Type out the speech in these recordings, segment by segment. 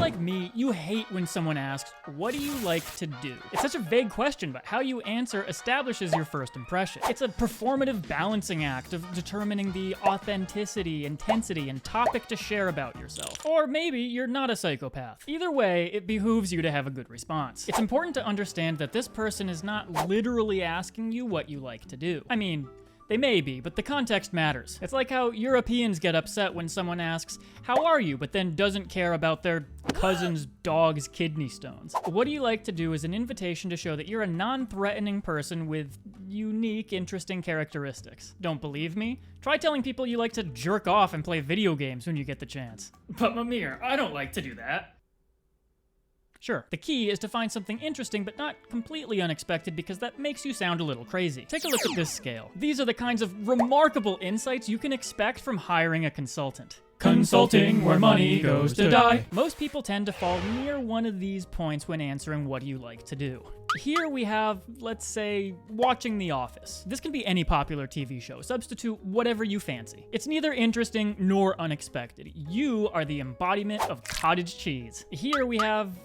like me, you hate when someone asks, what do you like to do? It's such a vague question, but how you answer establishes your first impression. It's a performative balancing act of determining the authenticity, intensity, and topic to share about yourself. Or maybe you're not a psychopath. Either way, it behooves you to have a good response. It's important to understand that this person is not literally asking you what you like to do. I mean, they may be, but the context matters. It's like how Europeans get upset when someone asks, how are you, but then doesn't care about their cousin's dog's kidney stones. What do you like to do is an invitation to show that you're a non-threatening person with unique, interesting characteristics. Don't believe me? Try telling people you like to jerk off and play video games when you get the chance. But Mimir, I don't like to do that. Sure. The key is to find something interesting but not completely unexpected, because that makes you sound a little crazy. Take a look at this scale. These are the kinds of remarkable insights you can expect from hiring a consultant. Consulting where money goes to die. Most people tend to fall near one of these points when answering what do you like to do. Here we have, let's say, watching The Office. This can be any popular TV show. Substitute whatever you fancy. It's neither interesting nor unexpected. You are the embodiment of cottage cheese. Here we have,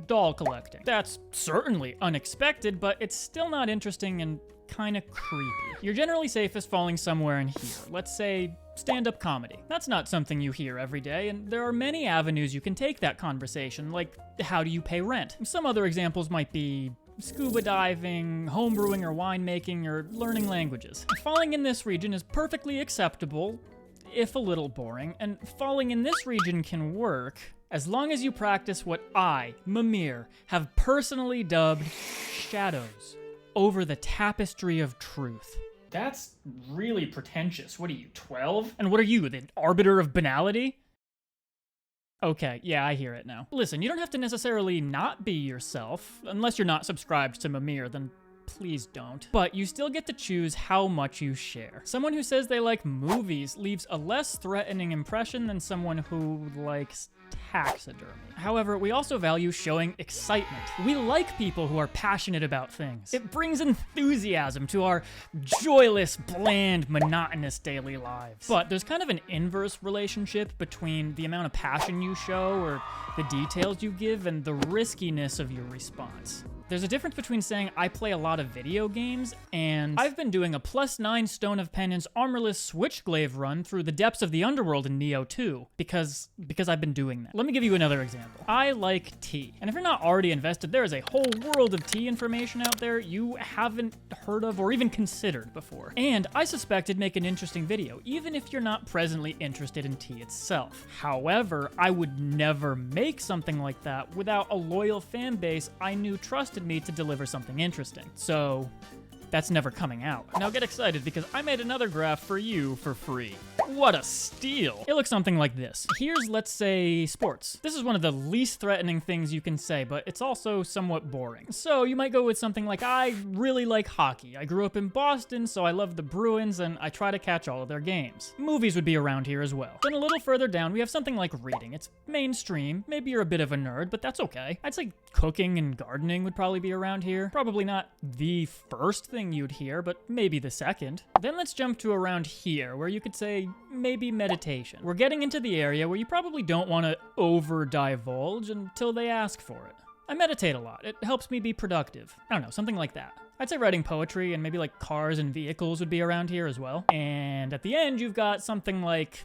doll collecting. That's certainly unexpected, but it's still not interesting and kinda creepy. You're generally safest falling somewhere in here. Let's say stand-up comedy. That's not something you hear every day, and there are many avenues you can take that conversation, like how do you pay rent? Some other examples might be scuba diving, homebrewing or winemaking, or learning languages. Falling in this region is perfectly acceptable, if a little boring, and falling in this region can work as long as you practice what I, Mimir, have personally dubbed shadows over the tapestry of truth. That's really pretentious. What are you, 12? And what are you, the arbiter of banality? Okay, yeah, I hear it now. Listen, you don't have to necessarily not be yourself. Unless you're not subscribed to Mimir, then please don't. But you still get to choose how much you share. Someone who says they like movies leaves a less threatening impression than someone who likes taxidermy. However, we also value showing excitement. We like people who are passionate about things. It brings enthusiasm to our joyless, bland, monotonous daily lives. But there's kind of an inverse relationship between the amount of passion you show or the details you give and the riskiness of your response. There's a difference between saying I play a lot of video games and I've been doing a +9 Stone of Penance armorless Switchglaive run through the depths of the underworld in Neo 2 because I've been doing that. Let me give you another example. I like tea. And if you're not already invested, there is a whole world of tea information out there you haven't heard of or even considered before. And I suspect it'd make an interesting video, even if you're not presently interested in tea itself. However, I would never make something like that without a loyal fan base I knew trusted me to deliver something interesting. So that's never coming out. Now get excited because I made another graph for you for free. What a steal. It looks something like this. Here's, let's say, sports. This is one of the least threatening things you can say, but it's also somewhat boring. So you might go with something like, I really like hockey. I grew up in Boston, so I love the Bruins, and I try to catch all of their games. Movies would be around here as well. Then a little further down, we have something like reading. It's mainstream. Maybe you're a bit of a nerd, but that's okay. I'd say cooking and gardening would probably be around here. Probably not the first thing you'd hear, but maybe the second. Then let's jump to around here, where you could say maybe meditation. We're getting into the area where you probably don't want to over-divulge until they ask for it. I meditate a lot. It helps me be productive. I don't know, something like that. I'd say writing poetry and maybe like cars and vehicles would be around here as well. And at the end, you've got something like,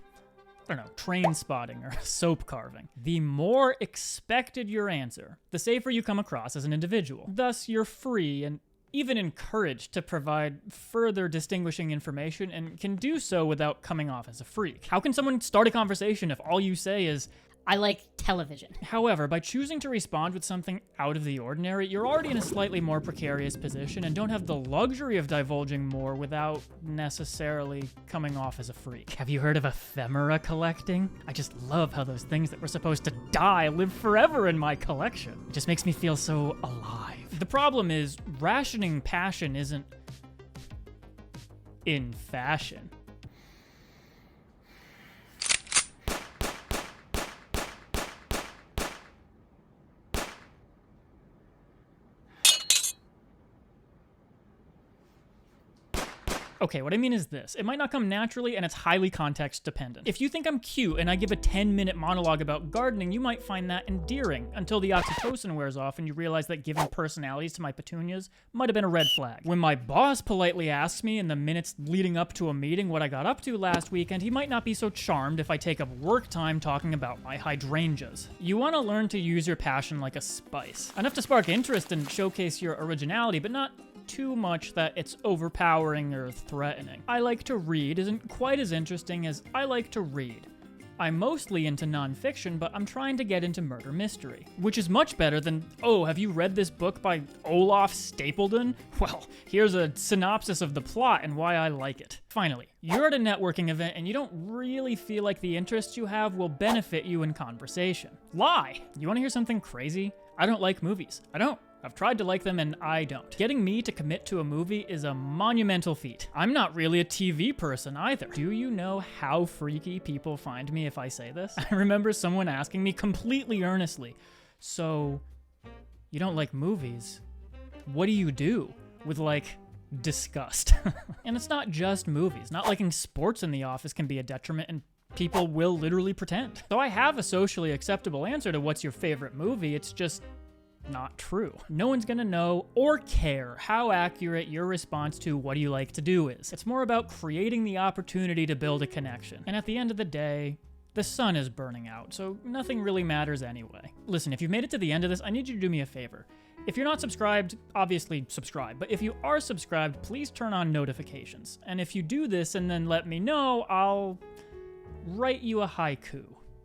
I don't know, train spotting or soap carving. The more expected your answer, the safer you come across as an individual. Thus, you're free and even encouraged to provide further distinguishing information and can do so without coming off as a freak. How can someone start a conversation if all you say is, I like television? However, by choosing to respond with something out of the ordinary, you're already in a slightly more precarious position and don't have the luxury of divulging more without necessarily coming off as a freak. Have you heard of ephemera collecting? I just love how those things that were supposed to die live forever in my collection. It just makes me feel so alive. The problem is, rationing passion isn't in fashion. Okay, what I mean is this. It might not come naturally, and it's highly context dependent. If you think I'm cute and I give a 10-minute monologue about gardening, you might find that endearing, until the oxytocin wears off and you realize that giving personalities to my petunias might have been a red flag. When my boss politely asks me in the minutes leading up to a meeting what I got up to last weekend, he might not be so charmed if I take up work time talking about my hydrangeas. You want to learn to use your passion like a spice. Enough to spark interest and showcase your originality, but not too much that it's overpowering or threatening. I like to read isn't quite as interesting as I like to read. I'm mostly into nonfiction, but I'm trying to get into murder mystery, which is much better than, oh, have you read this book by Olaf Stapledon? Well, here's a synopsis of the plot and why I like it. Finally, you're at a networking event and you don't really feel like the interests you have will benefit you in conversation. Lie! You want to hear something crazy? I don't like movies. I don't. I've tried to like them and I don't. Getting me to commit to a movie is a monumental feat. I'm not really a TV person either. Do you know how freaky people find me if I say this? I remember someone asking me completely earnestly, so you don't like movies? What do you do? With like, disgust. And it's not just movies. Not liking sports in the office can be a detriment, and people will literally pretend. So I have a socially acceptable answer to what's your favorite movie, it's just not true. No one's gonna know or care how accurate your response to what do you like to do is. It's more about creating the opportunity to build a connection. And at the end of the day, the sun is burning out, so nothing really matters anyway. Listen, if you've made it to the end of this, I need you to do me a favor. If you're not subscribed, obviously subscribe, but if you are subscribed, please turn on notifications. And if you do this and then let me know, I'll write you a haiku.